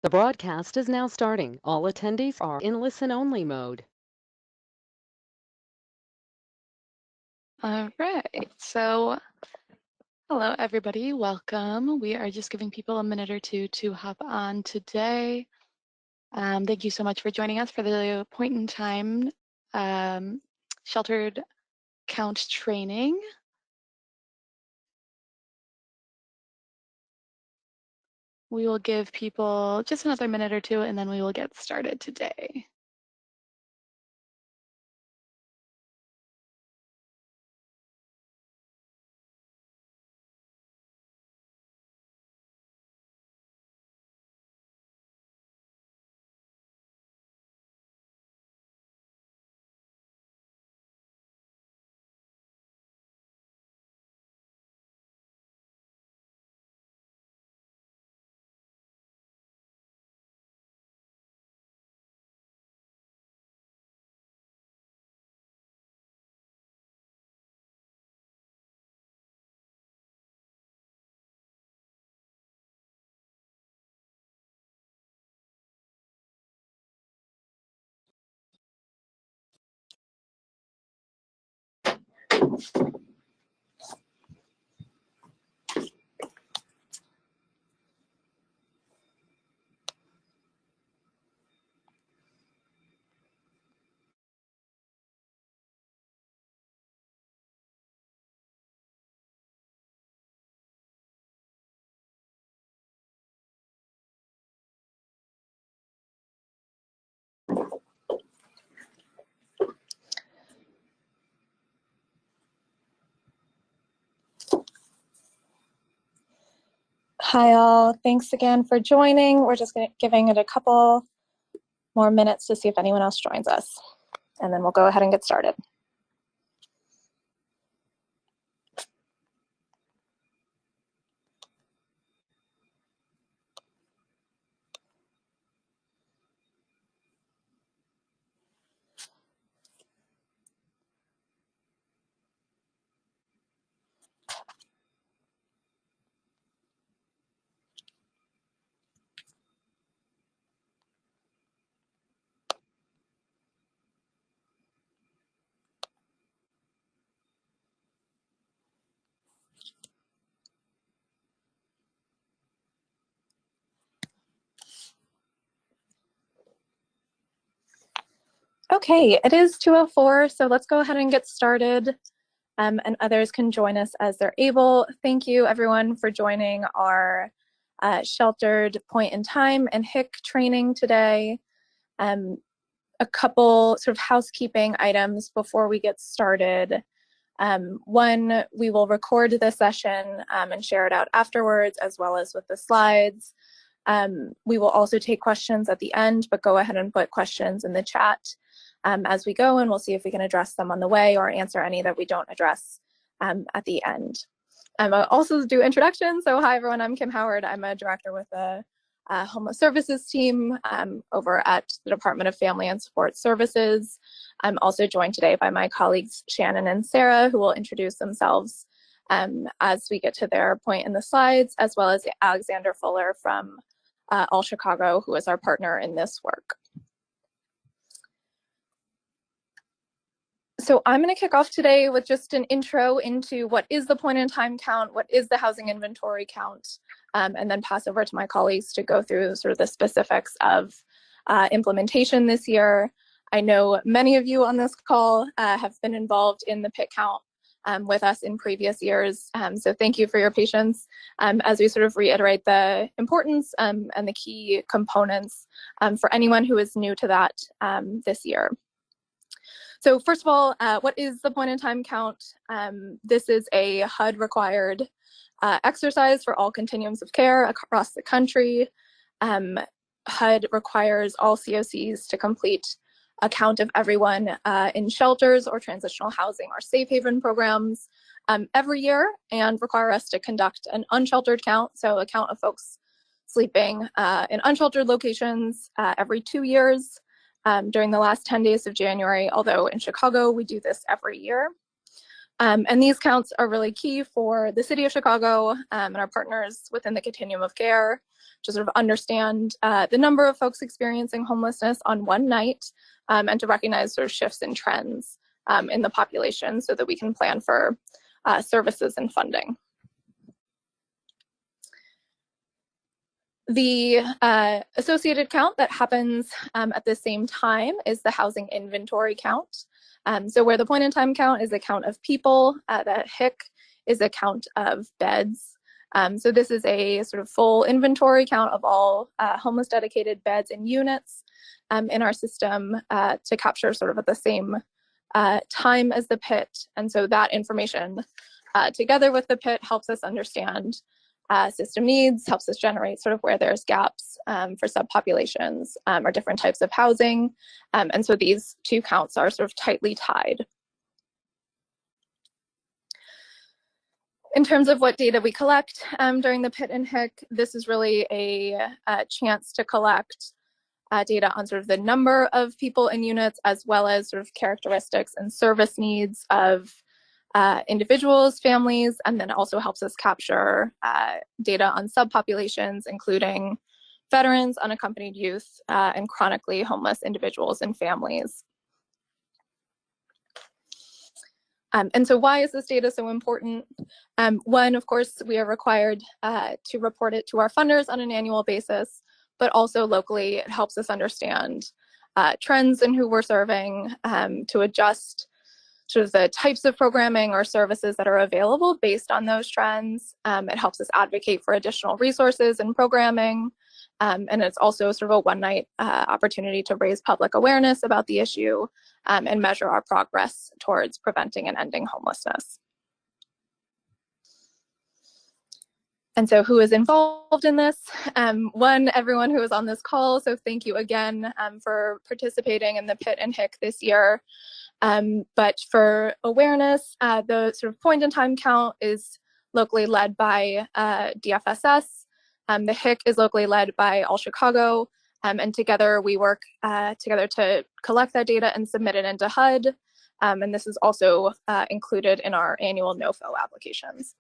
The broadcast is now starting. All attendees are in listen-only mode. All right, so hello everybody, welcome. We are just giving people a minute or two to hop on today. Thank you so much for joining us for the point in time sheltered count training. We will give people just another minute or two and then we will get started today. Hi all, thanks again for joining. We're just giving it a couple more minutes to see if anyone else joins us, and then we'll go ahead and get started. Okay, it is 2:04, so let's go ahead and get started, and others can join us as they're able. Thank you everyone for joining our sheltered point in time and HIC training today. A couple sort of housekeeping items before we get started. One, we will record this session and share it out afterwards, as well as with the slides. We will also take questions at the end, but go ahead and put questions in the chat as we go, and we'll see if we can address them on the way or answer any that we don't address at the end. I'll also do introductions. So hi everyone, I'm Kim Howard. I'm a director with the Homeless Services team over at the Department of Family and Support Services. I'm also joined today by my colleagues Shannon and Sarah, who will introduce themselves as we get to their point in the slides, as well as Alexander Fuller from All Chicago, who is our partner in this work. So I'm going to kick off today with just an intro into what is the point in time count, what is the housing inventory count, and then pass over to my colleagues to go through sort of the specifics of implementation this year. I know many of you on this call have been involved in the PIT count with us in previous years, so thank you for your patience as we sort of reiterate the importance and the key components for anyone who is new to that this year. So first of all, what is the point in time count? This is a HUD required exercise for all continuums of care across the country. HUD requires all COCs to complete a count of everyone in shelters or transitional housing or safe haven programs every year, and require us to conduct an unsheltered count, so a count of folks sleeping in unsheltered locations every 2 years. During the last 10 days of January, although in Chicago we do this every year. And these counts are really key for the city of Chicago and our partners within the continuum of care to sort of understand the number of folks experiencing homelessness on one night, and to recognize sort of shifts in trends in the population so that we can plan for services and funding. The associated count that happens at the same time is the housing inventory count. So where the point in time count is a count of people, the HIC is a count of beds. So this is a sort of full inventory count of all homeless dedicated beds and units in our system to capture sort of at the same time as the PIT. And so that information together with the PIT helps us understand system needs, helps us generate sort of where there's gaps for subpopulations or different types of housing. And so these two counts are sort of tightly tied. In terms of what data we collect during the PIT and HIC, this is really a chance to collect data on sort of the number of people in units, as well as sort of characteristics and service needs of individuals, families, and then also helps us capture data on subpopulations, including veterans, unaccompanied youth, and chronically homeless individuals and families. And so why is this data so important? One, of course, we are required to report it to our funders on an annual basis, but also locally, it helps us understand trends in who we're serving, to adjust sort of the types of programming or services that are available based on those trends. It helps us advocate for additional resources and programming. And it's also sort of a one-night opportunity to raise public awareness about the issue and measure our progress towards preventing and ending homelessness. And so who is involved in this? One, everyone who is on this call. So thank you again for participating in the PIT and HIC this year. But for awareness, the sort of point in time count is locally led by DFSS. The HIC is locally led by All Chicago. And together we work together to collect that data and submit it into HUD. And this is also included in our annual NOFO applications.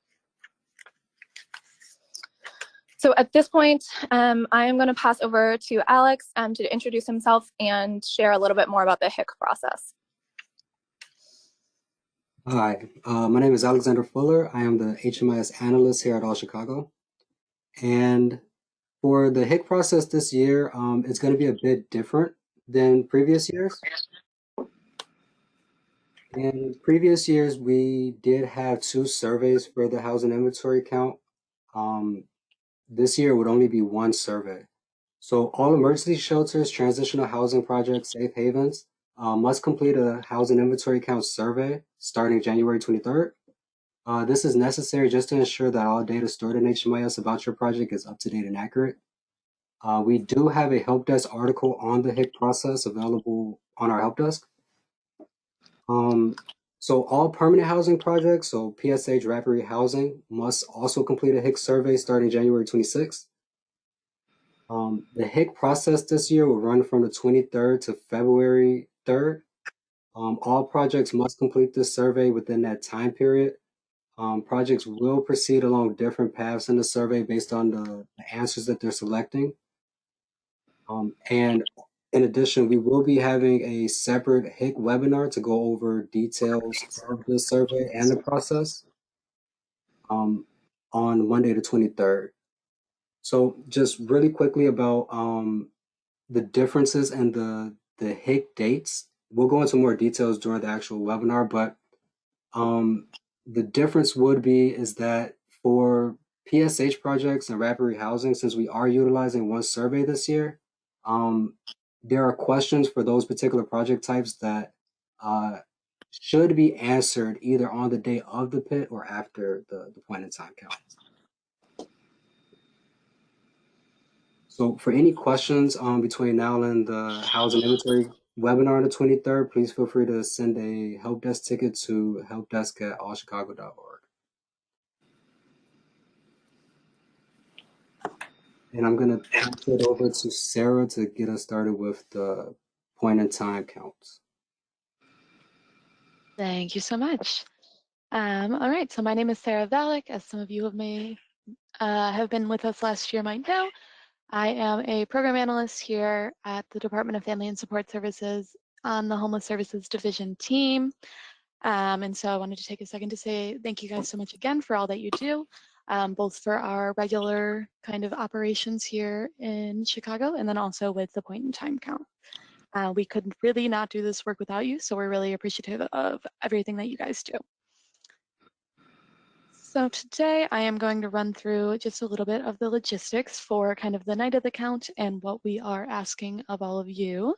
So at this point, I am going to pass over to Alex to introduce himself and share a little bit more about the HIC process. Hi, my name is Alexander Fuller. I am the HMIS analyst here at All Chicago. And for the HIC process this year, it's going to be a bit different than previous years. In previous years, we did have 2 surveys for the housing inventory count. This year would only be 1 survey. So all emergency shelters, transitional housing projects, safe havens must complete a housing inventory count survey starting January 23rd. This is necessary just to ensure that all data stored in HMIS about your project is up to date and accurate. We do have a help desk article on the HIC process available on our help desk. So all permanent housing projects, so PSH Rapid Housing, must also complete a HIC survey starting January 26th. The HIC process this year will run from the 23rd to February 3rd. All projects must complete this survey within that time period. Projects will proceed along different paths in the survey based on the answers that they're selecting. And in addition, we will be having a separate HIC webinar to go over details of the survey and the process on Monday the 23rd. So just really quickly about the differences and the HIC dates. We'll go into more details during the actual webinar, but the difference would be is that for PSH projects and rapid rehousing, since we are utilizing 1 survey this year, there are questions for those particular project types that should be answered either on the day of the PIT or after the point in time count. So for any questions between now and the housing inventory webinar on the 23rd, please feel free to send a help desk ticket to helpdesk@allchicago.org. And I'm going to pass it over to Sarah to get us started with the point in time counts. Thank you so much. All right, so my name is Sarah Valek. As some of you may have been with us last year might know. I am a program analyst here at the Department of Family and Support Services on the Homeless Services Division team. And so I wanted to take a second to say thank you guys so much again for all that you do, both for our regular kind of operations here in Chicago and then also with the point in time count. We could really not do this work without you, so we're really appreciative of everything that you guys do. So today I am going to run through just a little bit of the logistics for kind of the night of the count and what we are asking of all of you.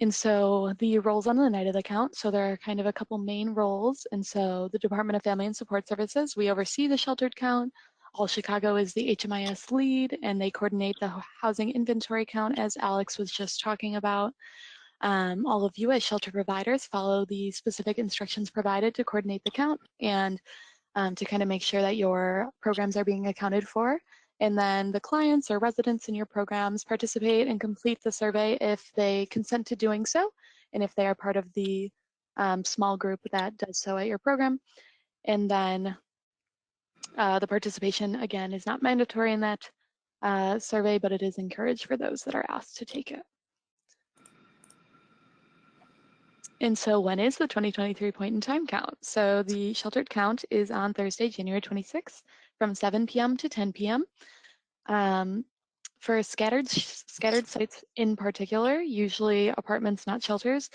And so the roles on the night of the count, so there are kind of a couple main roles. And so the Department of Family and Support Services, we oversee the sheltered count. All Chicago is the HMIS lead, and they coordinate the housing inventory count, as Alex was just talking about. All of you as shelter providers follow the specific instructions provided to coordinate the count and to kind of make sure that your programs are being accounted for. And then the clients or residents in your programs participate and complete the survey if they consent to doing so, and if they are part of the small group that does so at your program. And then the participation, again, is not mandatory in that survey, but it is encouraged for those that are asked to take it. And so when is the 2023 point in time count? So the sheltered count is on Thursday, January 26th from 7 p.m. to 10 p.m. For scattered sites in particular, usually apartments, not shelters,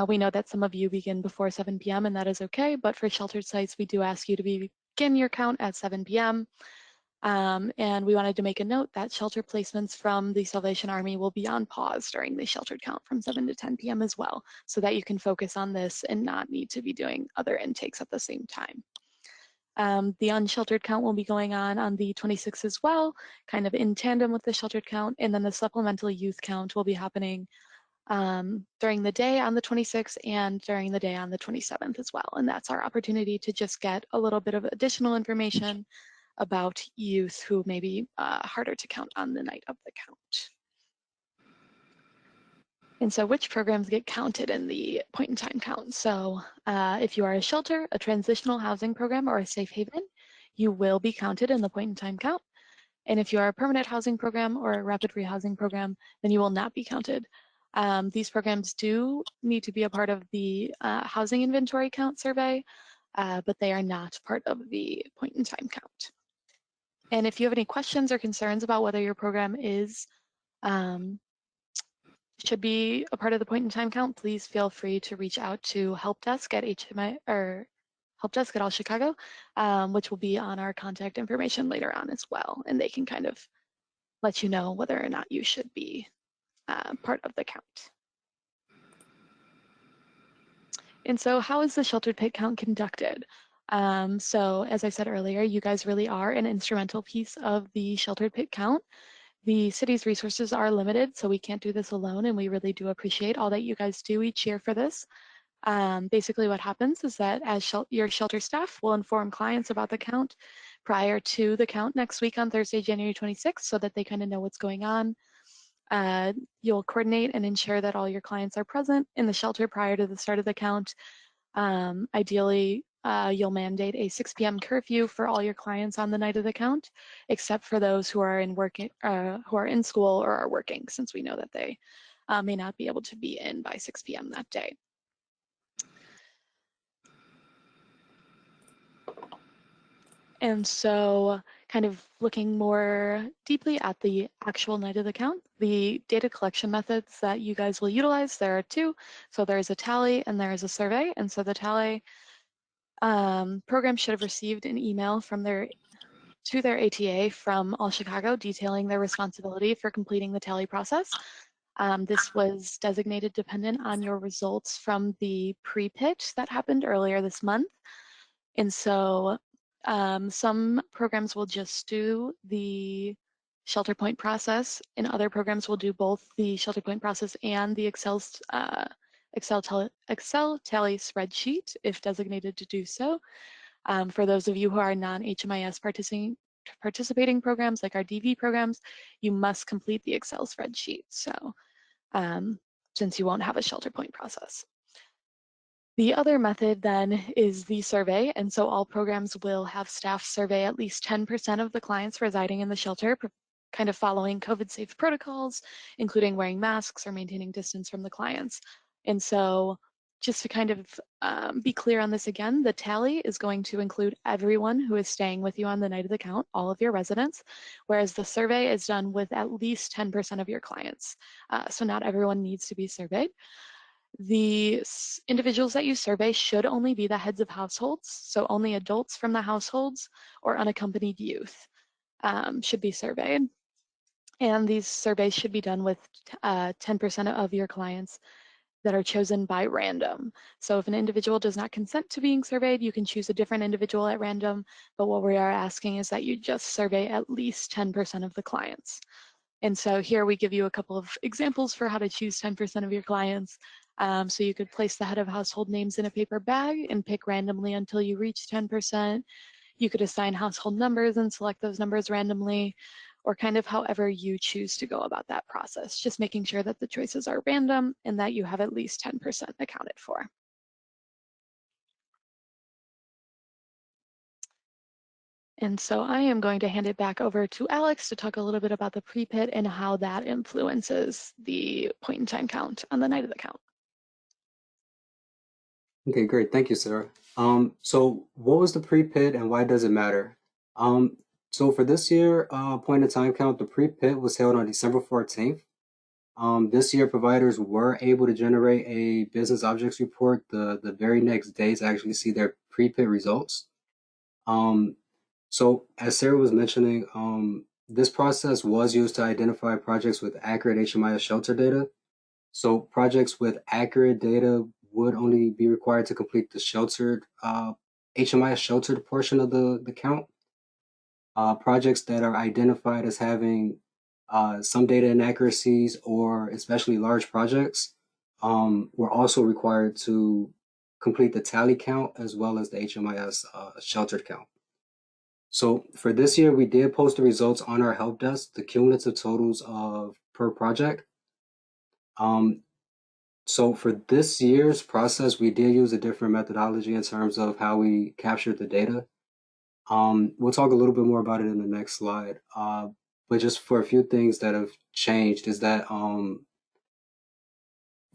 we know that some of you begin before 7 p.m. and that is okay, but for sheltered sites, we do ask you to begin your count at 7 p.m. And we wanted to make a note that shelter placements from the Salvation Army will be on pause during the sheltered count from 7 to 10 p.m. as well, so that you can focus on this and not need to be doing other intakes at the same time. The unsheltered count will be going on the 26th as well, kind of in tandem with the sheltered count, and then the supplemental youth count will be happening during the day on the 26th and during the day on the 27th as well. And that's our opportunity to just get a little bit of additional information about youth who may be harder to count on the night of the count. And so which programs get counted in the point in time count? So if you are a shelter, a transitional housing program, or a safe haven, you will be counted in the point in time count. And if you are a permanent housing program or a rapid rehousing program, then you will not be counted. These programs do need to be a part of the housing inventory count survey, but they are not part of the point in time count. And if you have any questions or concerns about whether your program is should be a part of the point in time count, please feel free to reach out to help desk at HMI or help desk at All Chicago, which will be on our contact information later on as well. And they can kind of let you know whether or not you should be part of the count. And so how is the sheltered pit count conducted? So as I said earlier, you guys really are an instrumental piece of the sheltered pit count. The city's resources are limited, so we can't do this alone, and we really do appreciate all that you guys do each year for this. Basically what happens is that as your shelter staff will inform clients about the count prior to the count next week on Thursday, January 26th, so that they kind of know what's going on. You'll coordinate and ensure that all your clients are present in the shelter prior to the start of the count. Ideally, you'll mandate a 6 p.m. curfew for all your clients on the night of the count, except for those who are in school or are working, since we know that they may not be able to be in by 6 p.m. that day. And so kind of looking more deeply at the actual night of the count, the data collection methods that you guys will utilize, there are two. So there's a tally and there is a survey. And so the tally program should have received an email from their ATA from All Chicago detailing their responsibility for completing the tally process. This was designated dependent on your results from the pre-pit that happened earlier this month. And so some programs will just do the shelter point process, and other programs will do both the shelter point process and the Excel tally spreadsheet if designated to do so. For those of you who are non-HMIS participating programs like our DV programs, you must complete the Excel spreadsheet. So since you won't have a shelter point process. The other method then is the survey, and so all programs will have staff survey at least 10% of the clients residing in the shelter kind of following COVID-safe protocols, including wearing masks or maintaining distance from the clients. And so just to kind of be clear on this again, the tally is going to include everyone who is staying with you on the night of the count, all of your residents, whereas the survey is done with at least 10% of your clients. So not everyone needs to be surveyed. The individuals that you survey should only be the heads of households, so only adults from the households or unaccompanied youth should be surveyed. And these surveys should be done with 10% of your clients that are chosen by random. So if an individual does not consent to being surveyed, you can choose a different individual at random, but what we are asking is that you just survey at least 10% of the clients. And so here we give you a couple of examples for how to choose 10% of your clients. So you could place the head of household names in a paper bag and pick randomly until you reach 10%. You could assign household numbers and select those numbers randomly, or kind of however you choose to go about that process, just making sure that the choices are random and that you have at least 10% accounted for. And so I am going to hand it back over to Alex to talk a little bit about the pre-pit and how that influences the point in time count on the night of the count. Okay, great. Thank you, Sarah. So what was the pre-pit and why does it matter? So for this year, point in time count, the pre-pit was held on December 14th. This year, providers were able to generate a business objects report the very next day to actually see their pre-pit results. So as Sarah was mentioning, this process was used to identify projects with accurate HMIS shelter data. So projects with accurate data would only be required to complete the sheltered HMIS sheltered portion of the count. Projects that are identified as having some data inaccuracies or especially large projects were also required to complete the tally count as well as the HMIS sheltered count. So for this year, we did post the results on our help desk, the cumulative totals of per project. So for this year's process, we did use a different methodology in terms of how we captured the data. We'll talk a little bit more about it in the next slide. But just for a few things that have changed is that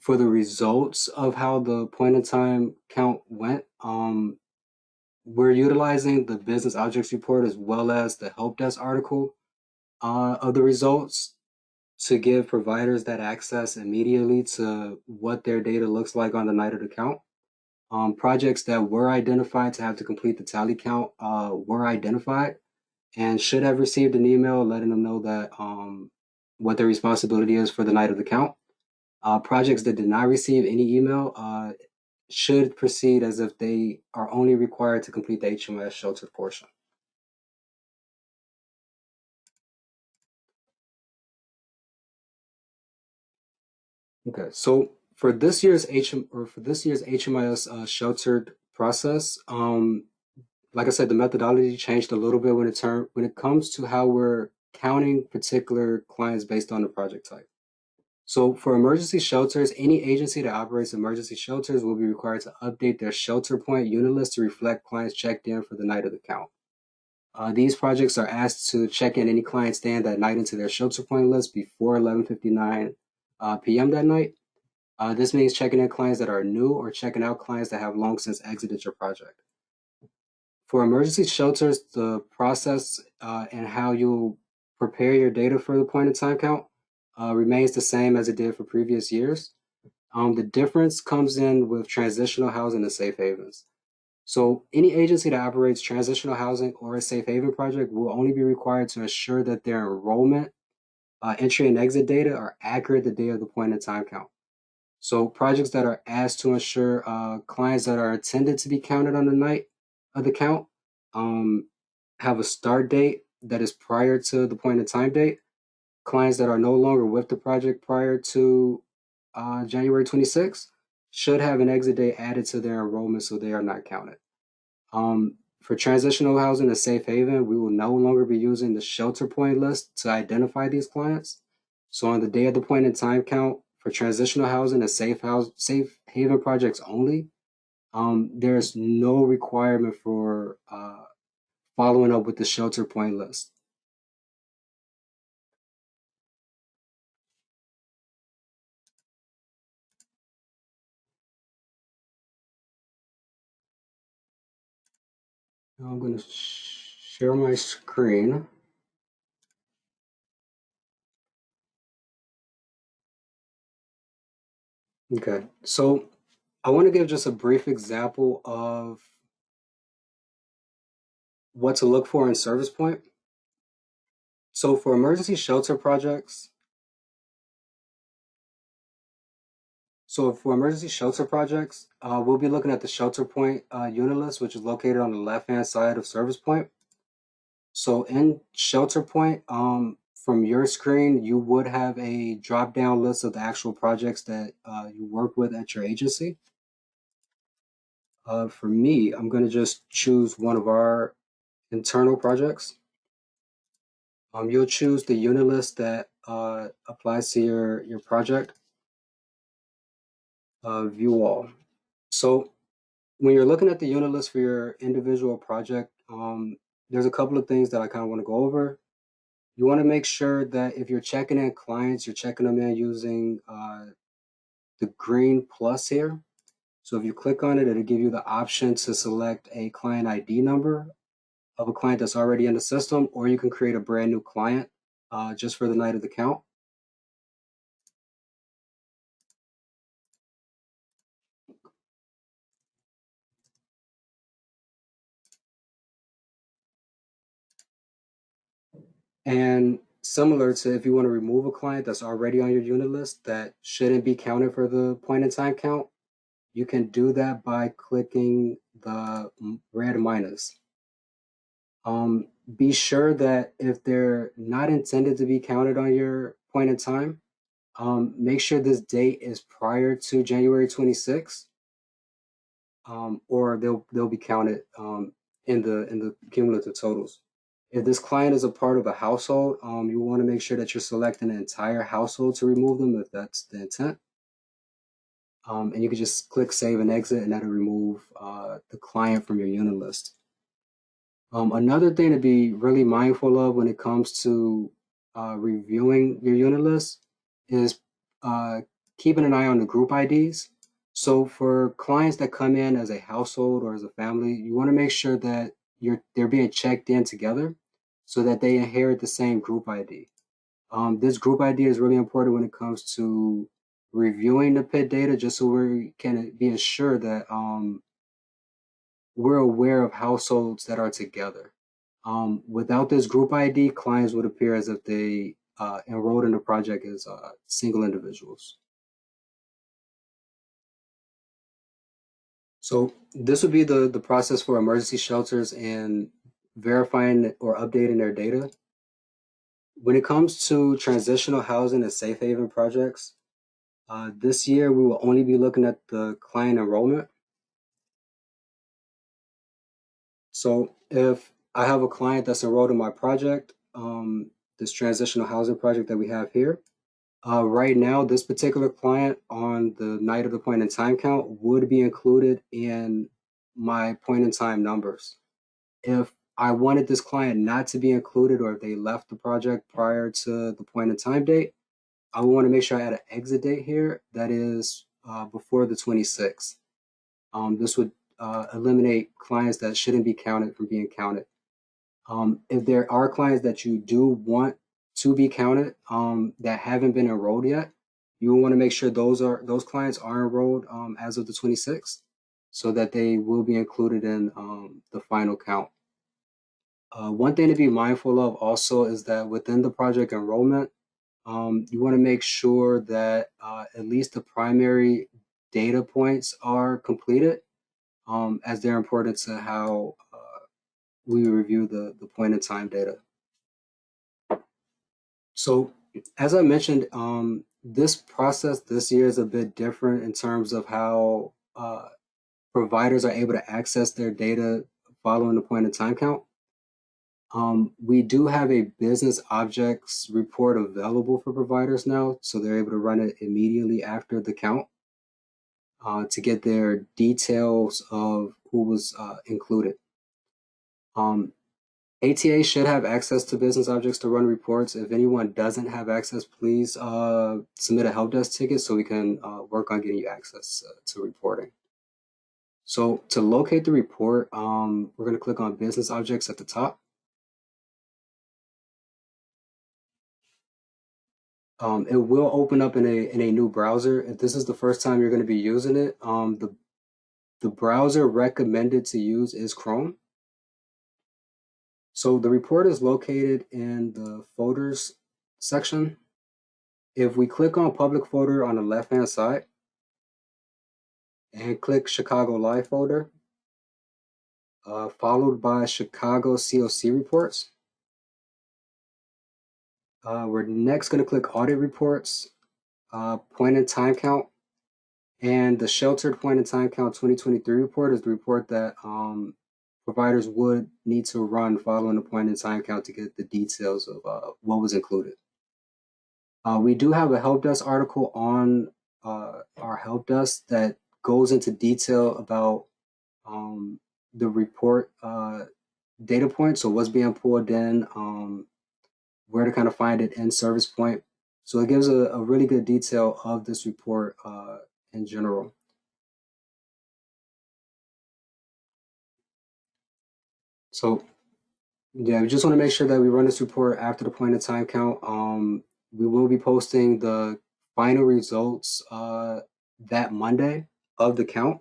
for the results of how the point in time count went, we're utilizing the business objects report as well as the help desk article of the results to give providers that access immediately to what their data looks like on the night of the count. Projects that were identified to have to complete the tally count were identified and should have received an email letting them know that what their responsibility is for the night of the count. Projects that did not receive any email should proceed as if they are only required to complete the HMIS sheltered portion. Okay, so for this year's HMIS sheltered process, like I said, the methodology changed a little bit when it comes to how we're counting particular clients based on the project type. So for emergency shelters, any agency that operates emergency shelters will be required to update their shelter point unit list to reflect clients checked in for the night of the count. These projects are asked to check in any client staying that night into their shelter point list before 11:59 p.m. that night. This means checking in clients that are new or checking out clients that have long since exited your project. For emergency shelters, the process and how you'll prepare your data for the point in time count remains the same as it did for previous years. The difference comes in with transitional housing and safe havens. So any agency that operates transitional housing or a safe haven project will only be required to ensure that their enrollment, entry and exit data are accurate the day of the point in time count. So projects that are asked to ensure clients that are intended to be counted on the night of the count have a start date that is prior to the point in time date. Clients that are no longer with the project prior to January 26th should have an exit date added to their enrollment so they are not counted. For transitional housing and safe haven, we will no longer be using the shelter point list to identify these clients. So on the day of the point in time count, for transitional housing and safe haven projects only, there's no requirement for following up with the shelter point list. Now I'm going to share my screen. Okay, so I want to give just a brief example of what to look for in Service Point. So for emergency shelter projects, we'll be looking at the Shelter Point unit list, which is located on the left-hand side of Service Point. So in Shelter Point, from your screen, you would have a drop-down list of the actual projects that you work with at your agency. For me, I'm going to just choose one of our internal projects. You'll choose the unit list that applies to your project. View all. So when you're looking at the unit list for your individual project, there's a couple of things that I kind of want to go over. You want to make sure that if you're checking in clients, you're checking them in using the green plus here. So if you click on it, it'll give you the option to select a client ID number of a client that's already in the system, or you can create a brand new client just for the night of the count. And similar to if you want to remove a client that's already on your unit list that shouldn't be counted for the point in time count, you can do that by clicking the red minus. Be sure that if they're not intended to be counted on your point in time, make sure this date is prior to January 26th, or they'll be counted in the cumulative totals. If this client is a part of a household, you want to make sure that you're selecting an entire household to remove them if that's the intent. And you can just click save and exit, and that'll remove the client from your unit list. Another thing to be really mindful of when it comes to reviewing your unit list is keeping an eye on the group IDs. So for clients that come in as a household or as a family, you want to make sure that they're being checked in together so that they inherit the same group ID. This group ID is really important when it comes to reviewing the PID data, just so we can be assured that we're aware of households that are together. Without this group ID, clients would appear as if they enrolled in the project as single individuals. So this would be the process for emergency shelters and verifying or updating their data. When it comes to transitional housing and safe haven projects, this year we will only be looking at the client enrollment. So if I have a client that's enrolled in my project, this transitional housing project that we have here, right now, this particular client on the night of the point in time count would be included in my point in time numbers. If I wanted this client not to be included, or if they left the project prior to the point in time date, I would want to make sure I add an exit date here that is before the 26th. This would eliminate clients that shouldn't be counted from being counted. If there are clients that you do want to be counted that haven't been enrolled yet, you want to make sure those clients are enrolled as of the 26th, so that they will be included in the final count. One thing to be mindful of also is that within the project enrollment, you want to make sure that at least the primary data points are completed, as they're important to how we review the point in time data. So as I mentioned, this process this year is a bit different in terms of how providers are able to access their data following the point in time count. We do have a business objects report available for providers now, so they're able to run it immediately after the count to get their details of who was included. ATA should have access to business objects to run reports. If anyone doesn't have access, please submit a help desk ticket so we can work on getting you access to reporting. So to locate the report, we're going to click on business objects at the top. It will open up in a new browser. If this is the first time you're going to be using it, the browser recommended to use is Chrome. So the report is located in the folders section. If we click on public folder on the left-hand side and click Chicago Live folder, followed by Chicago COC reports, we're next going to click audit reports, point in time count, and the sheltered point in time count 2023 report is the report that providers would need to run following the point in time count to get the details of what was included. We do have a help desk article on our help desk that goes into detail about the report data points, so what's being pulled in, where to kind of find it in service point. So it gives a really good detail of this report in general. So yeah, we just want to make sure that we run this report after the point in time count. We will be posting the final results that Monday of the count.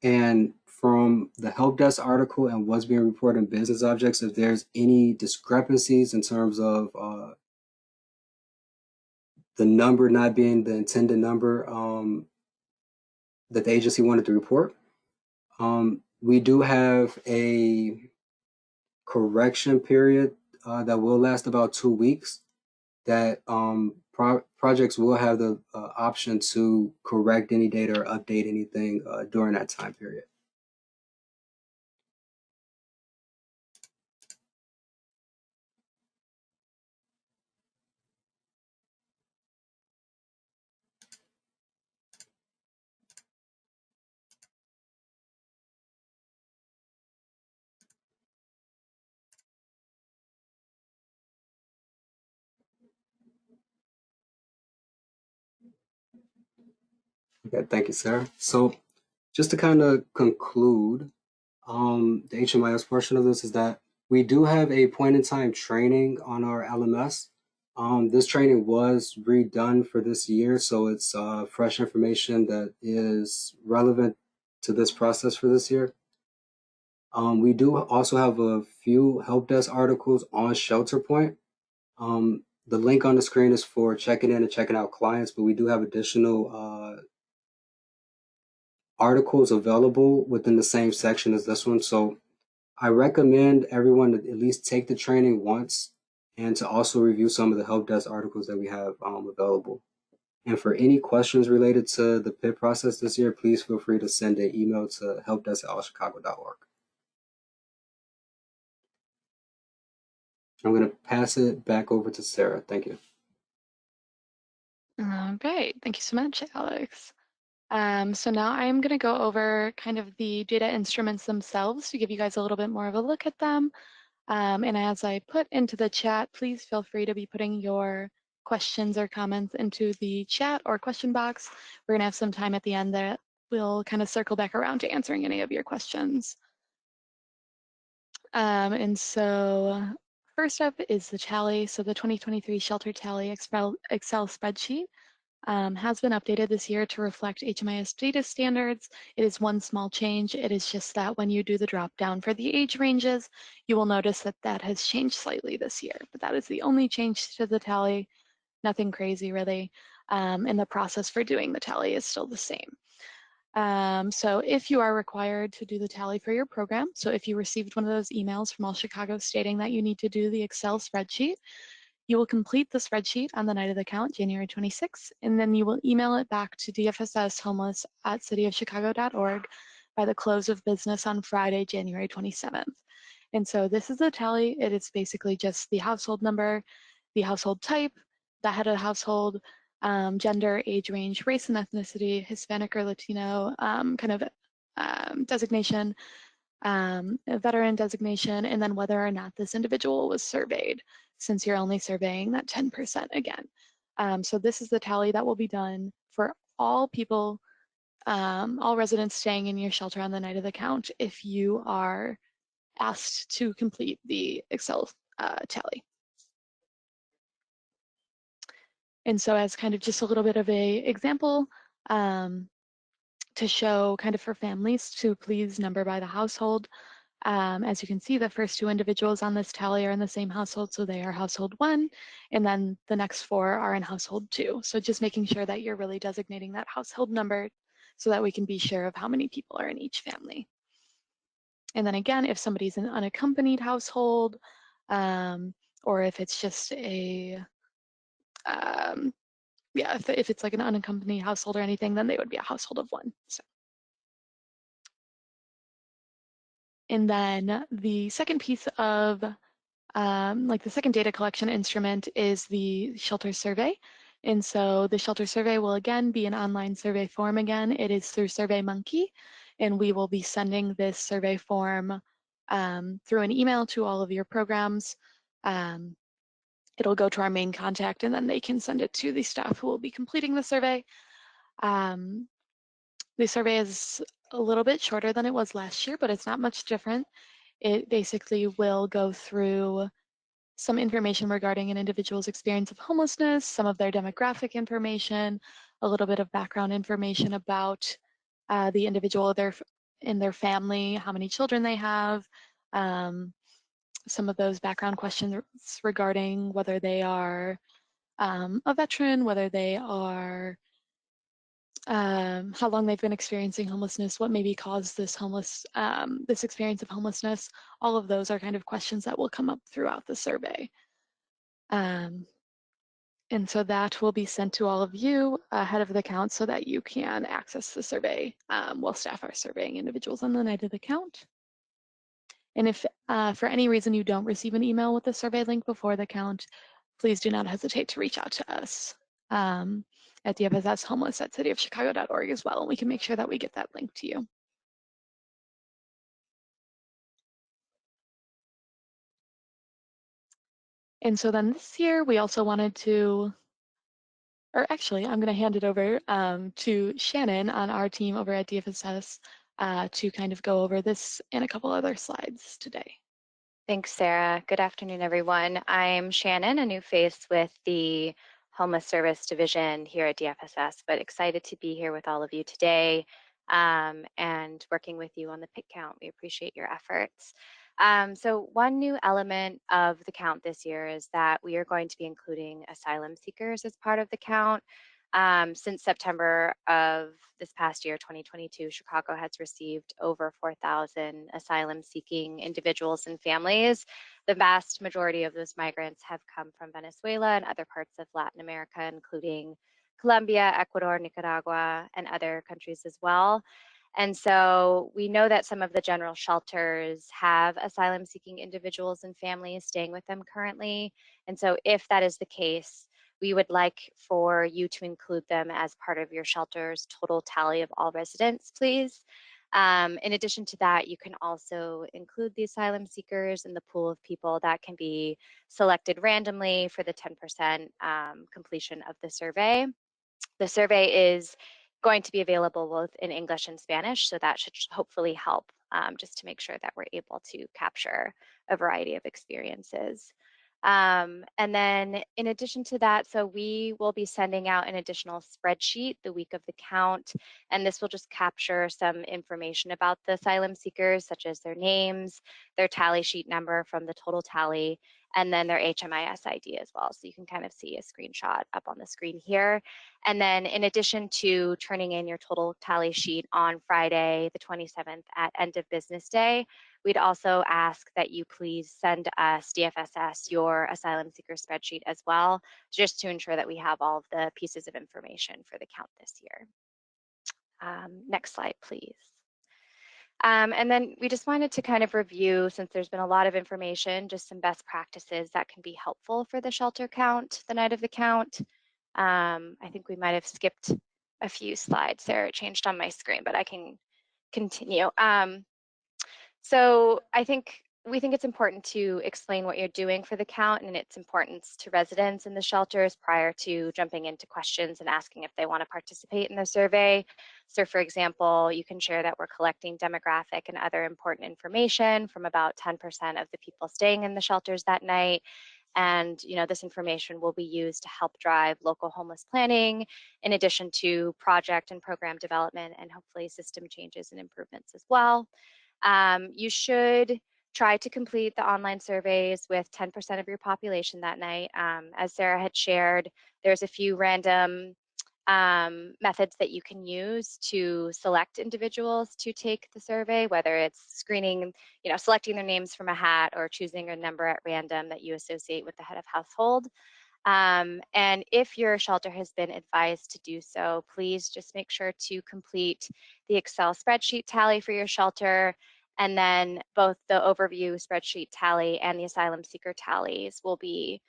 And from the help desk article and what's being reported in business objects, if there's any discrepancies in terms of the number not being the intended number that the agency wanted to report, we do have a correction period that will last about 2 weeks that projects will have the option to correct any data or update anything during that time period. Okay, thank you, Sarah. So just to kind of conclude, the HMIS portion of this is that we do have a point in time training on our LMS. This training was redone for this year, so it's fresh information that is relevant to this process for this year. We do also have a few help desk articles on ShelterPoint. The link on the screen is for checking in and checking out clients, but we do have additional articles available within the same section as this one. So I recommend everyone to at least take the training once and to also review some of the help desk articles that we have available. And for any questions related to the PIP process this year, please feel free to send an email to helpdesk@allchicago.org. I'm going to pass it back over to Sarah. Thank you. All right, thank you so much, Alex. So now I'm going to go over kind of the data instruments themselves to give you guys a little bit more of a look at them. And as I put into the chat, please feel free to be putting your questions or comments into the chat or question box. We're going to have some time at the end that we'll kind of circle back around to answering any of your questions. And so first up is the tally. So the 2023 Shelter Tally Excel spreadsheet has been updated this year to reflect HMIS data standards. It is one small change. It is just that when you do the drop down for the age ranges, you will notice that that has changed slightly this year. But that is the only change to the tally. Nothing crazy really. And the process for doing the tally is still the same. So if you are required to do the tally for your program, so if you received one of those emails from All Chicago stating that you need to do the Excel spreadsheet, you will complete the spreadsheet on the night of the count, January 26th, and then you will email it back to dfsshomeless@cityofchicago.org by the close of business on Friday, January 27th. And so this is the tally. It is basically just the household number, the household type, the head of the household, gender, age range, race and ethnicity, Hispanic or Latino designation, veteran designation, and then whether or not this individual was surveyed, since you're only surveying that 10% again. So this is the tally that will be done for all people all residents staying in your shelter on the night of the count if you are asked to complete the Excel tally. And so as kind of just a little bit of a example, to show kind of for families to please number by the household. As you can see, the first 2 individuals on this tally are in the same household, so they are household 1, and then the next 4 are in household 2. So just making sure that you're really designating that household number so that we can be sure of how many people are in each family. And then again, if somebody's an unaccompanied household, or if it's just a, yeah, if it's like an unaccompanied household or anything, then they would be a household of 1. So. And then the second piece of like the second data collection instrument is the shelter survey. And so the shelter survey will again be an online survey form again. It is through SurveyMonkey, and we will be sending this survey form through an email to all of your programs. It'll go to our main contact, and then they can send it to the staff who will be completing the survey. The survey is a little bit shorter than it was last year, but it's not much different. It basically will go through some information regarding an individual's experience of homelessness, some of their demographic information, a little bit of background information about the individual in their family, how many children they have, some of those background questions regarding whether they are a veteran, whether they are how long they've been experiencing homelessness, what maybe caused this this experience of homelessness. All of those are kind of questions that will come up throughout the survey. And so that will be sent to all of you ahead of the count so that you can access the survey while staff are surveying individuals on the night of the count. And if for any reason you don't receive an email with the survey link before the count, please do not hesitate to reach out to us at dfsshomeless@cityofchicago.org as well, and we can make sure that we get that link to you. And so then this year, we also wanted to, or actually, I'm going to hand it over to Shannon on our team over at DFSS to kind of go over this and a couple other slides today. Thanks, Sarah. Good afternoon, everyone. I'm Shannon, a new face with the Homeless Service Division here at DFSS, but excited to be here with all of you today and working with you on the PIC count. We appreciate your efforts. So one new element of the count this year is that we are going to be including asylum seekers as part of the count. Since September of this past year, 2022, Chicago has received over 4,000 asylum-seeking individuals and families. The vast majority of those migrants have come from Venezuela and other parts of Latin America, including Colombia, Ecuador, Nicaragua, and other countries as well. And so we know that some of the general shelters have asylum-seeking individuals and families staying with them currently. And so if that is the case, we would like for you to include them as part of your shelter's total tally of all residents, please. In addition to that, you can also include the asylum seekers in the pool of people that can be selected randomly for the 10% completion of the survey. The survey is going to be available both in English and Spanish, so that should hopefully help just to make sure that we're able to capture a variety of experiences. And then in addition to that, so we will be sending out an additional spreadsheet the week of the count, and this will just capture some information about the asylum seekers, such as their names, their tally sheet number from the total tally, and then their HMIS ID as well. So you can kind of see a screenshot up on the screen here. And then in addition to turning in your total tally sheet on Friday, the 27th at end of business day, we'd also ask that you please send us, DFSS, your asylum seeker spreadsheet as well, just to ensure that we have all of the pieces of information for the count this year. Next slide, please. And then we just wanted to kind of review, since there's been a lot of information, just some best practices that can be helpful for the shelter count, the night of the count. I think we might have skipped a few slides there. It changed on my screen, but I can continue. So I think we think it's important to explain what you're doing for the count and its importance to residents in the shelters prior to jumping into questions and asking if they want to participate in the survey. So for example, you can share that we're collecting demographic and other important information from about 10% of the people staying in the shelters that night. And this information will be used to help drive local homeless planning, in addition to project and program development and hopefully system changes and improvements as well. You should try to complete the online surveys with 10% of your population that night. As Sarah had shared, there's a few random methods that you can use to select individuals to take the survey, whether it's screening, selecting their names from a hat or choosing a number at random that you associate with the head of household. And if your shelter has been advised to do so, please just make sure to complete the Excel spreadsheet tally for your shelter. And then both the overview spreadsheet tally and the asylum seeker tallies will be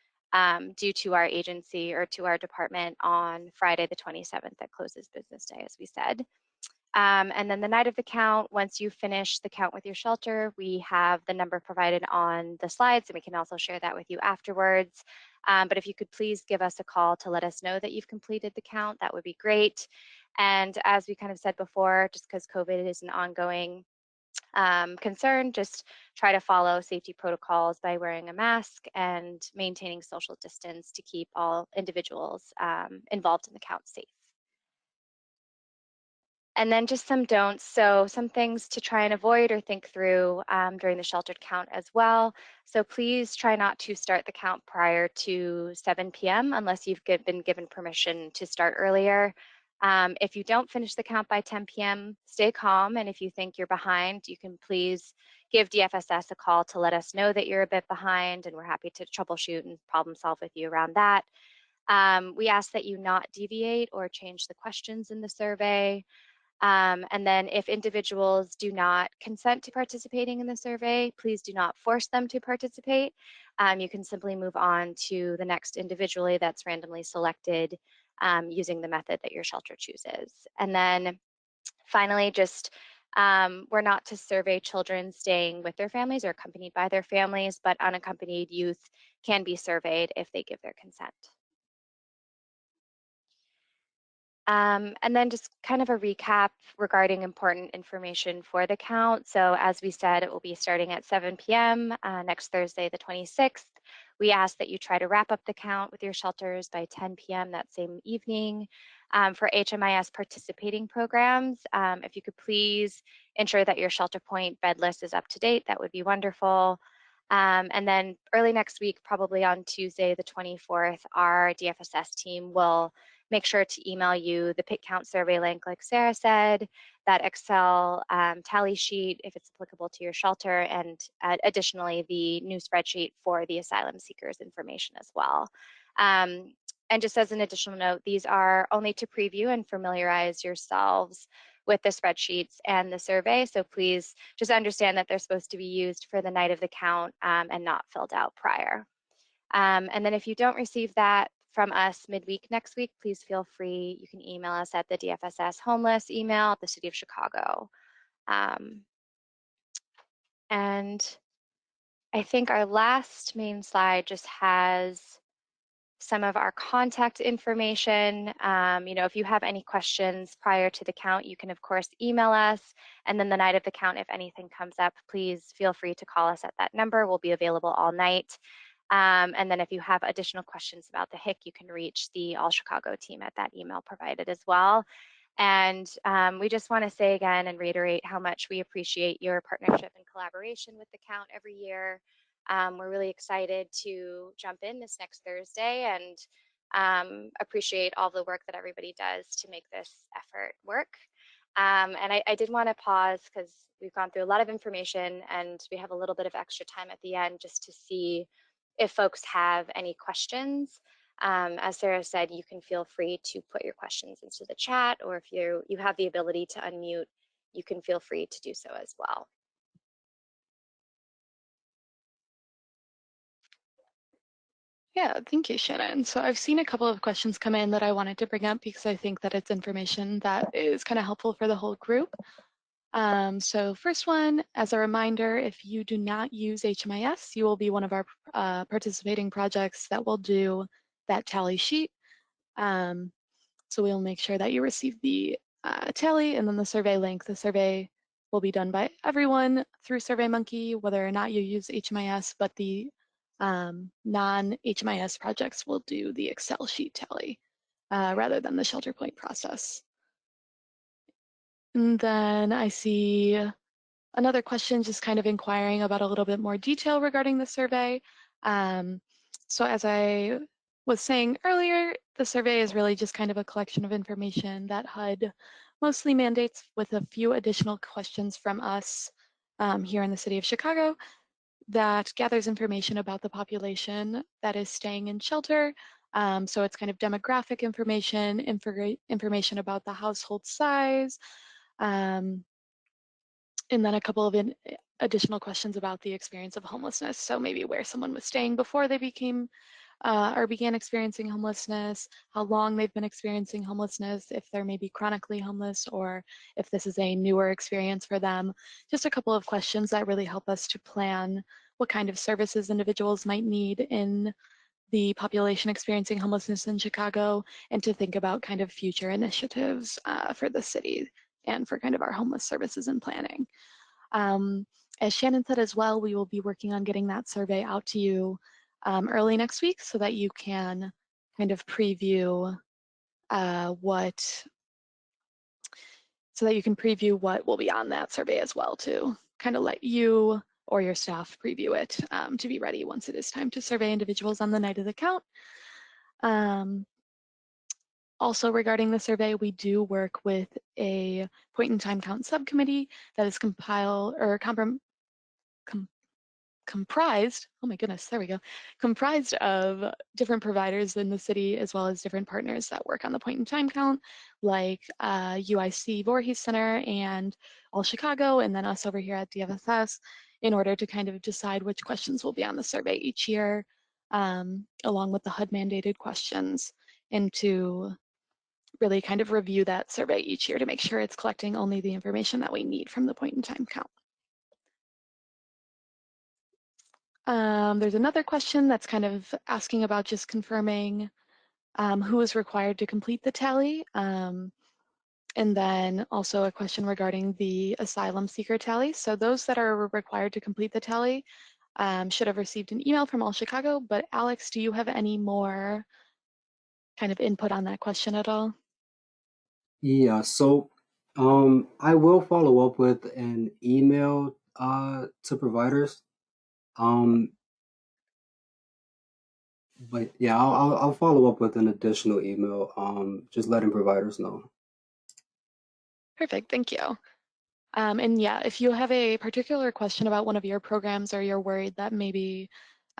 due to our agency or to our department on Friday the 27th that closes business day, as we said. And then the night of the count, once you finish the count with your shelter, we have the number provided on the slides, and we can also share that with you afterwards. But if you could please give us a call to let us know that you've completed the count, that would be great. And as we kind of said before, just because COVID is an ongoing concern, just try to follow safety protocols by wearing a mask and maintaining social distance to keep all individuals involved in the count safe. And then just some don'ts. So some things to try and avoid or think through during the sheltered count as well. So please try not to start the count prior to 7 p.m. unless you've been given permission to start earlier. If you don't finish the count by 10 p.m., stay calm. And if you think you're behind, you can please give DFSS a call to let us know that you're a bit behind, and we're happy to troubleshoot and problem solve with you around that. We ask that you not deviate or change the questions in the survey. And then if individuals do not consent to participating in the survey, please do not force them to participate. You can simply move on to the next individually that's randomly selected using the method that your shelter chooses. And then finally, just we're not to survey children staying with their families or accompanied by their families, but unaccompanied youth can be surveyed if they give their consent. And then just kind of a recap regarding important information for the count. So as we said, it will be starting at 7 p.m. Next Thursday, the 26th. We ask that you try to wrap up the count with your shelters by 10 p.m. that same evening. For HMIS participating programs, if you could please ensure that your shelter point bed list is up to date, that would be wonderful. And then early next week, probably on Tuesday, the 24th, our DFSS team will make sure to email you the pick count survey link, like Sarah said, that Excel tally sheet, if it's applicable to your shelter, and additionally, the new spreadsheet for the asylum seekers information as well. And just as an additional note, these are only to preview and familiarize yourselves with the spreadsheets and the survey. So please just understand that they're supposed to be used for the night of the count and not filled out prior. And then if you don't receive that from us midweek next week, please feel free. You can email us at the DFSS homeless email at the City of Chicago. And I think our last main slide just has some of our contact information. If you have any questions prior to the count, you can of course email us. And then the night of the count, if anything comes up, please feel free to call us at that number. We'll be available all night. And then if you have additional questions about the HIC, you can reach the All Chicago team at that email provided as well. And we just want to say again and reiterate how much we appreciate your partnership and collaboration with the count every year. We're really excited to jump in this next Thursday and appreciate all the work that everybody does to make this effort work. And I did want to pause because we've gone through a lot of information and we have a little bit of extra time at the end just to see if folks have any questions. As Sarah said, you can feel free to put your questions into the chat, or if you have the ability to unmute, you can feel free to do so as well. Yeah, thank you, Shannon. So I've seen a couple of questions come in that I wanted to bring up because I think that it's information that is kind of helpful for the whole group. So first one, as a reminder, if you do not use HMIS, you will be one of our participating projects that will do that tally sheet. So we'll make sure that you receive the tally and then the survey link. The survey will be done by everyone through SurveyMonkey, whether or not you use HMIS, but the non-HMIS projects will do the Excel sheet tally rather than the shelter point process. And then I see another question just kind of inquiring about a little bit more detail regarding the survey. So as I was saying earlier, the survey is really just kind of a collection of information that HUD mostly mandates with a few additional questions from us here in the city of Chicago that gathers information about the population that is staying in shelter. So it's kind of demographic information, information about the household size, and then a couple of additional questions about the experience of homelessness. So maybe where someone was staying before they became or began experiencing homelessness, how long they've been experiencing homelessness, if they're maybe chronically homeless, or if this is a newer experience for them. Just a couple of questions that really help us to plan what kind of services individuals might need in the population experiencing homelessness in Chicago, and to think about kind of future initiatives for the city and for kind of our homeless services and planning. As Shannon said as well, we will be working on getting that survey out to you early next week so that you can kind of preview what will be on that survey as well, to kind of let you or your staff preview it to be ready once it is time to survey individuals on the night of the count. Also regarding the survey, we do work with a point in time count subcommittee that is comprised, oh my goodness, there we go, comprised of different providers in the city as well as different partners that work on the point in time count, like UIC Voorhees Center and All Chicago, and then us over here at DFSS, in order to kind of decide which questions will be on the survey each year, along with the HUD mandated questions, and to really kind of review that survey each year to make sure it's collecting only the information that we need from the point in time count. There's another question that's kind of asking about just confirming who is required to complete the tally. And then also a question regarding the asylum seeker tally. So those that are required to complete the tally should have received an email from All Chicago, but Alex, do you have any more kind of input on that question at all? Yeah, so I will follow up with an email to providers. But yeah, I'll follow up with an additional email, just letting providers know. Perfect, thank you. And yeah, if you have a particular question about one of your programs, or you're worried that maybe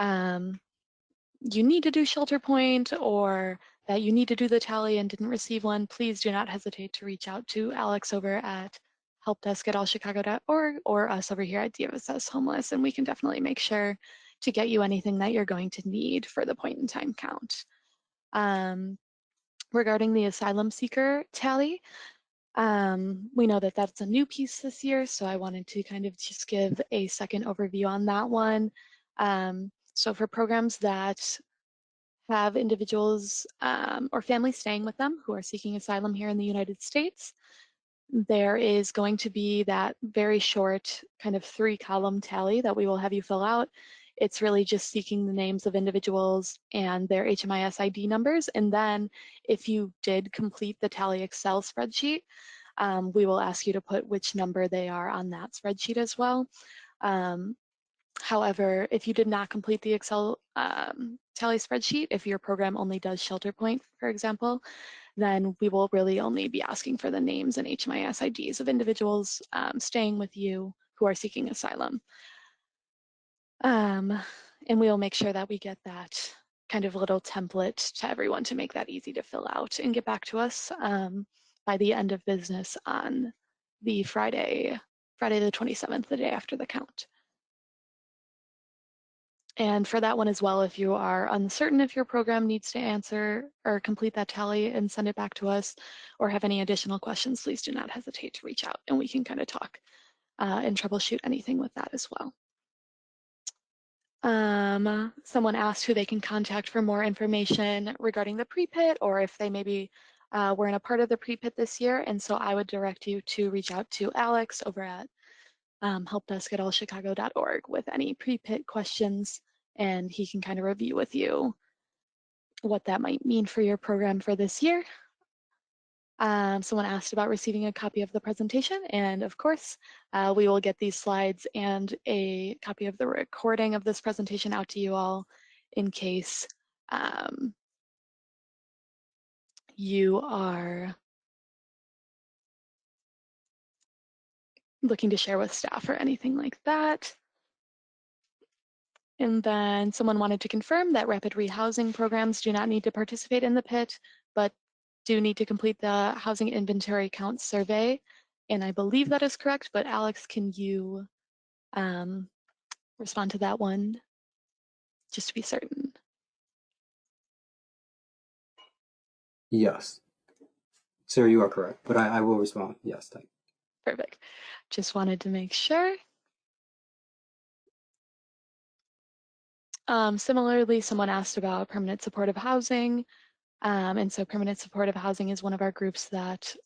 you need to do shelter point, or that you need to do the tally and didn't receive one, please do not hesitate to reach out to Alex over at helpdesk@allchicago.org or us over here at DFSS Homeless, and we can definitely make sure to get you anything that you're going to need for the point in time count. Regarding the asylum seeker tally, we know that that's a new piece this year, so I wanted to kind of just give a second overview on that one. So for programs that have individuals or families staying with them who are seeking asylum here in the United States, there is going to be that very short kind of 3-column tally that we will have you fill out. It's really just seeking the names of individuals and their HMIS ID numbers. And then if you did complete the tally Excel spreadsheet, we will ask you to put which number they are on that spreadsheet as well. However, if you did not complete the Excel tally spreadsheet, if your program only does shelter point, for example, then we will really only be asking for the names and HMIS IDs of individuals staying with you who are seeking asylum. And we will make sure that we get that kind of little template to everyone to make that easy to fill out and get back to us by the end of business on the Friday the 27th, the day after the count. And for that one as well, if you are uncertain if your program needs to answer or complete that tally and send it back to us, or have any additional questions, please do not hesitate to reach out and we can kind of talk and troubleshoot anything with that as well. Someone asked who they can contact for more information regarding the pre-pit, or if they maybe weren't a part of the pre-pit this year. And so I would direct you to reach out to Alex over at helpdesk@allchicago.org with any pre-pit questions, and he can kind of review with you what that might mean for your program for this year. Someone asked about receiving a copy of the presentation, and of course, we will get these slides and a copy of the recording of this presentation out to you all in case you are looking to share with staff or anything like that. And then someone wanted to confirm that rapid rehousing programs do not need to participate in the PIT, but do need to complete the housing inventory count survey. And I believe that is correct, but Alex, can you respond to that one just to be certain? Yes. Sir, you are correct, but I will respond. Yes, thank you. Perfect. Just wanted to make sure. Similarly, someone asked about permanent supportive housing. And so permanent supportive housing is one of our groups that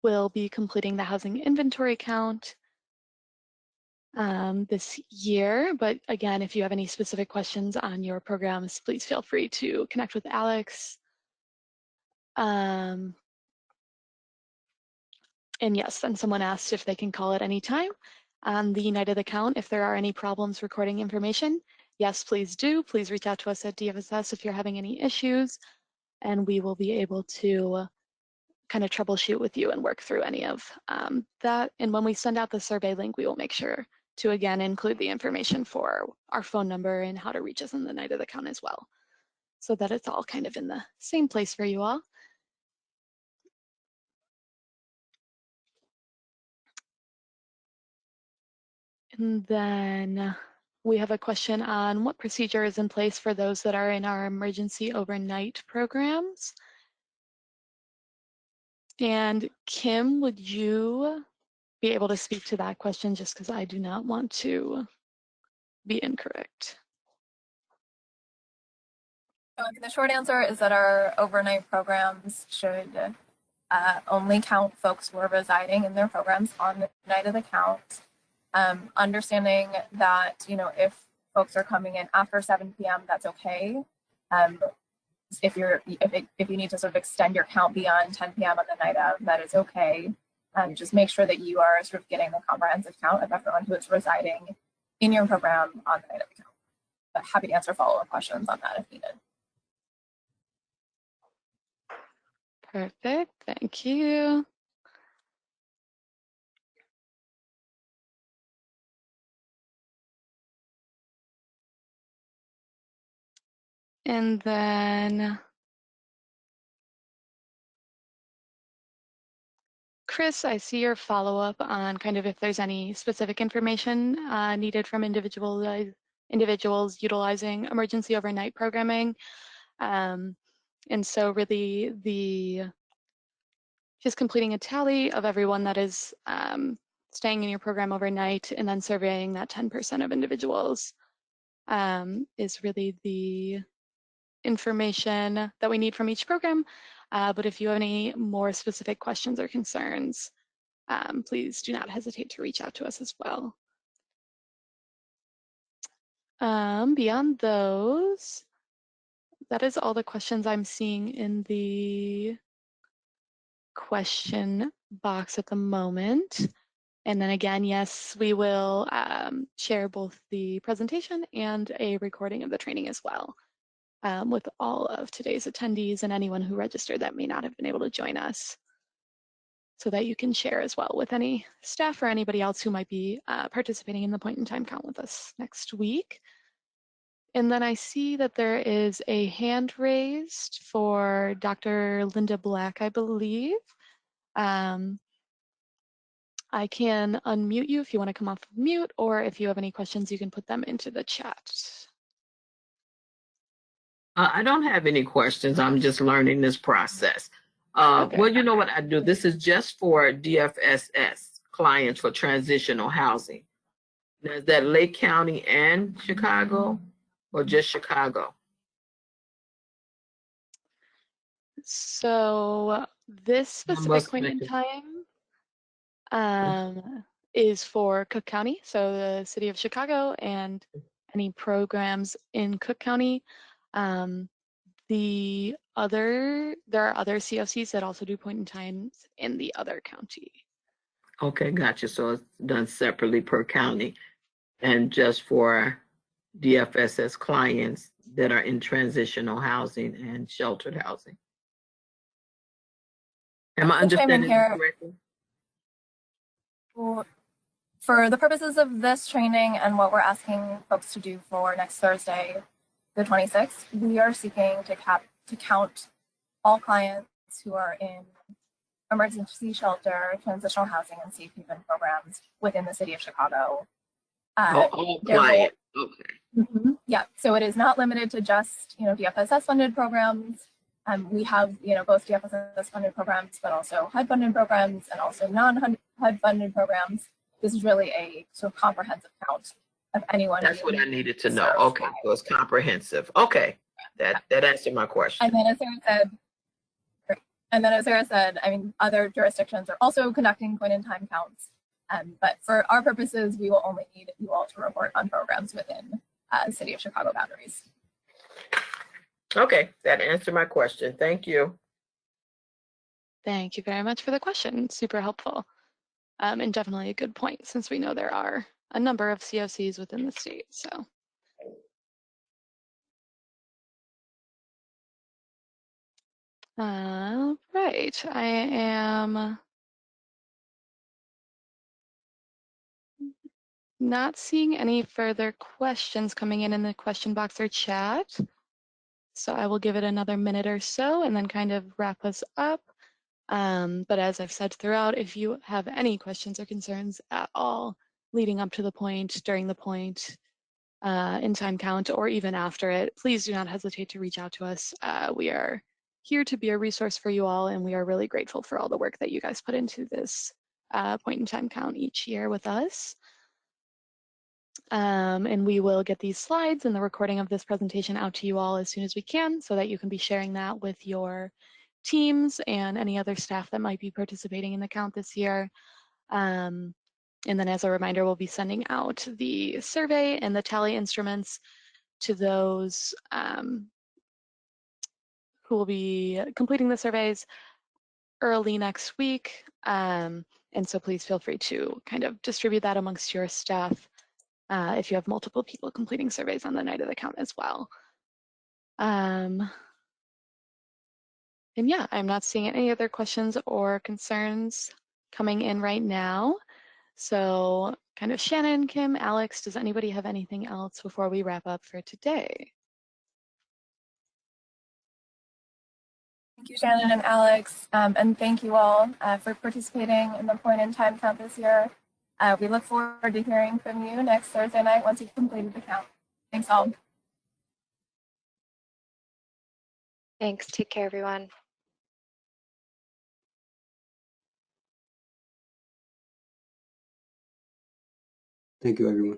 will be completing the housing inventory count this year. But again, if you have any specific questions on your programs, please feel free to connect with Alex. And yes, then someone asked if they can call at any time on the night of the count if there are any problems recording information. Yes, please do. Please reach out to us at DFSS if you're having any issues, and we will be able to kind of troubleshoot with you and work through any of that. And when we send out the survey link, we will make sure to again include the information for our phone number and how to reach us on the night of the count as well, so that it's all kind of in the same place for you all. And then we have a question on what procedure is in place for those that are in our emergency overnight programs. And Kim, would you be able to speak to that question, just because I do not want to be incorrect? The short answer is that our overnight programs should only count folks who are residing in their programs on the night of the count. Understanding that, you know, if folks are coming in after 7 p.m., that's okay. If you need to sort of extend your count beyond 10 p.m. on the night of, that is okay. Just make sure that you are sort of getting the comprehensive count of everyone who is residing in your program on the night of the count. But happy to answer follow-up questions on that if needed. Perfect, thank you. And then Chris, I see your follow-up on kind of if there's any specific information needed from individuals utilizing emergency overnight programming. And so really just completing a tally of everyone that is staying in your program overnight and then surveying that 10% of individuals is really the information that we need from each program. But if you have any more specific questions or concerns, please do not hesitate to reach out to us as well. Beyond those, that is all the questions I'm seeing in the question box at the moment. And then again, yes, we will share both the presentation and a recording of the training as well with all of today's attendees and anyone who registered that may not have been able to join us, so that you can share as well with any staff or anybody else who might be participating in the point in time count with us next week. And then I see that there is a hand raised for Dr. Linda Black, I believe. I can unmute you if you want to come off of mute, or if you have any questions, you can put them into the chat. I don't have any questions. I'm just learning this process. Okay. Well, you know what I do? This is just for DFSS clients for transitional housing. Now, is that Lake County and Chicago or just Chicago? So this I specific must point make in it. time is for Cook County, so the city of Chicago and any programs in Cook County. There are other COCs that also do point in times in the other county. Okay, gotcha. So it's done separately per county and just for DFSS clients that are in transitional housing and sheltered housing. Am I I'll chime in understanding here. that correctly? For the purposes of this training and what we're asking folks to do for next Thursday, the 26th, we are seeking to count all clients who are in emergency shelter, transitional housing, and safe haven programs within the city of Chicago. All clients. Okay. Yeah, so it is not limited to just DFSS funded programs. We have both DFSS funded programs, but also HUD funded programs and also non-HUD funded programs. This is really a sort of comprehensive count of anyone. That's what I needed to know. Okay, so it's comprehensive. Okay, that answered my question. And then as Sarah said, I mean, other jurisdictions are also conducting point in time counts. But for our purposes, we will only need you all to report on programs within the city of Chicago boundaries. Okay, that answered my question. Thank you. Thank you very much for the question. Super helpful. And definitely a good point since we know there are a number of COCs within the state. So. Right, I am not seeing any further questions coming in the question box or chat. So I will give it another minute or so and then kind of wrap us up. But as I've said throughout, if you have any questions or concerns at all leading up to the point, during the point, in time count, or even after it, please do not hesitate to reach out to us. We are here to be a resource for you all, and we are really grateful for all the work that you guys put into this point in time count each year with us. And we will get these slides and the recording of this presentation out to you all as soon as we can so that you can be sharing that with your teams and any other staff that might be participating in the count this year. And then as a reminder, we'll be sending out the survey and the tally instruments to those who will be completing the surveys early next week. And so please feel free to kind of distribute that amongst your staff if you have multiple people completing surveys on the night of the count as well. And yeah, I'm not seeing any other questions or concerns coming in right now. So kind of Shannon, Kim, Alex, does anybody have anything else before we wrap up for today? Thank you, Shannon and Alex, and thank you all for participating in the point in time count this year. We look forward to hearing from you next Thursday night once you've completed the count. Thanks all. Thanks. Take care, everyone. Thank you, everyone.